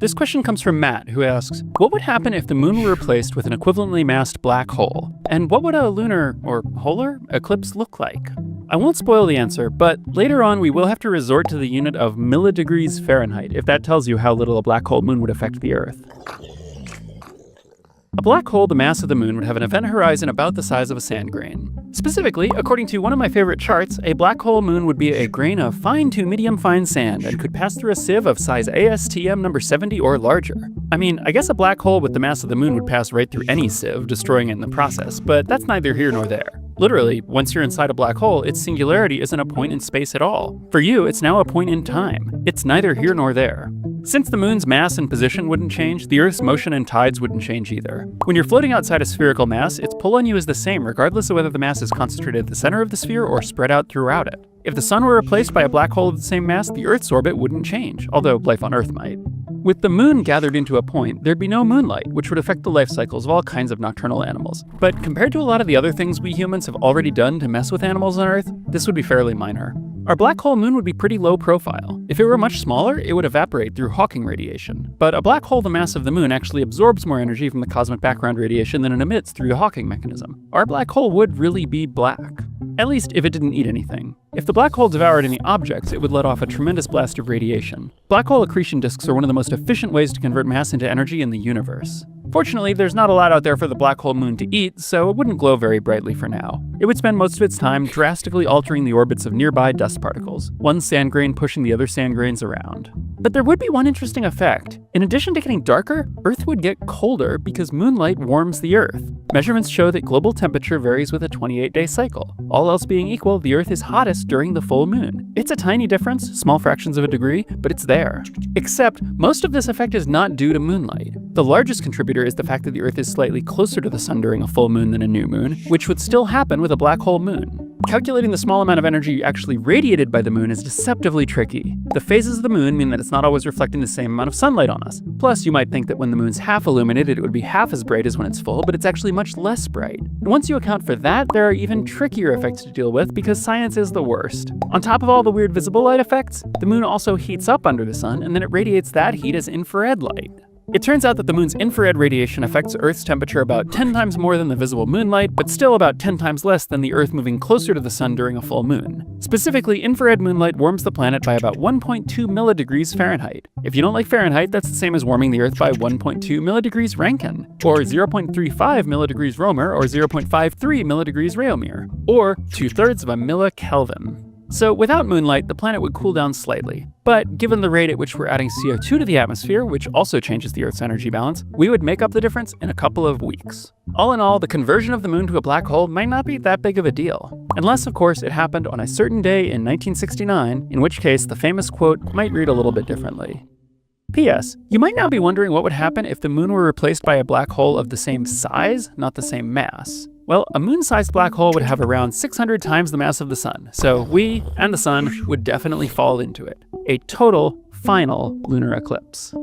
This question comes from Matt, who asks, what would happen if the moon were replaced with an equivalently massed black hole? And what would a lunar, or holar, eclipse look like? I won't spoil the answer, but later on we will have to resort to the unit of milledegrees Fahrenheit, if that tells you how little a black hole moon would affect the Earth. A black hole the mass of the moon would have an event horizon about the size of a sand grain. Specifically, according to one of my favorite charts, a black hole moon would be a grain of fine to medium fine sand and could pass through a sieve of size ASTM number 70 or larger. I mean, I guess a black hole with the mass of the moon would pass right through any sieve, destroying it in the process, but that's neither here nor there. Literally, once you're inside a black hole, its singularity isn't a point in space at all. For you, it's now a point in time. It's neither here nor there. Since the moon's mass and position wouldn't change, the Earth's motion and tides wouldn't change either. When you're floating outside a spherical mass, its pull on you is the same regardless of whether the mass is concentrated at the center of the sphere or spread out throughout it. If the sun were replaced by a black hole of the same mass, the Earth's orbit wouldn't change, although life on Earth might. With the moon gathered into a point, there'd be no moonlight, which would affect the life cycles of all kinds of nocturnal animals. But compared to a lot of the other things we humans have already done to mess with animals on Earth, this would be fairly minor. Our black hole moon would be pretty low profile. If it were much smaller, it would evaporate through Hawking radiation. But a black hole the mass of the moon actually absorbs more energy from the cosmic background radiation than it emits through the Hawking mechanism. Our black hole would really be black. At least if it didn't eat anything. If the black hole devoured any objects, it would let off a tremendous blast of radiation. Black hole accretion disks are one of the most efficient ways to convert mass into energy in the universe. Fortunately, there's not a lot out there for the black hole moon to eat, so it wouldn't glow very brightly for now. It would spend most of its time drastically altering the orbits of nearby dust particles, one sand grain pushing the other sand grains around. But there would be one interesting effect. In addition to getting darker, Earth would get colder because moonlight warms the Earth. Measurements show that global temperature varies with a 28-day cycle. All else being equal, the Earth is hottest during the full moon. It's a tiny difference, small fractions of a degree, but it's there. Except, most of this effect is not due to moonlight. The largest contributor is the fact that the Earth is slightly closer to the sun during a full moon than a new moon, which would still happen with a black hole moon. Calculating the small amount of energy actually radiated by the moon is deceptively tricky. The phases of the moon mean that it's not always reflecting the same amount of sunlight on us. Plus, you might think that when the moon's half illuminated, it would be half as bright as when it's full, but it's actually much less bright. And once you account for that, there are even trickier effects to deal with because science is the worst. On top of all the weird visible light effects, the moon also heats up under the sun, and then it radiates that heat as infrared light. It turns out that the moon's infrared radiation affects Earth's temperature about 10 times more than the visible moonlight, but still about 10 times less than the Earth moving closer to the sun during a full moon. Specifically, infrared moonlight warms the planet by about 1.2 milledegrees Fahrenheit. If you don't like Fahrenheit, that's the same as warming the Earth by 1.2 milledegrees Rankine, or 0.35 milledegrees Romer, or 0.53 milledegrees Réaumur, or 2/3 of a millikelvin. So without moonlight, the planet would cool down slightly. But given the rate at which we're adding CO2 to the atmosphere, which also changes the Earth's energy balance, we would make up the difference in a couple of weeks. All in all, the conversion of the moon to a black hole might not be that big of a deal. Unless, of course, it happened on a certain day in 1969, in which case the famous quote might read a little bit differently. P.S. You might now be wondering what would happen if the moon were replaced by a black hole of the same size, not the same mass. Well, a moon-sized black hole would have around 600 times the mass of the sun, so we, and the sun, would definitely fall into it. A total, final lunar eclipse.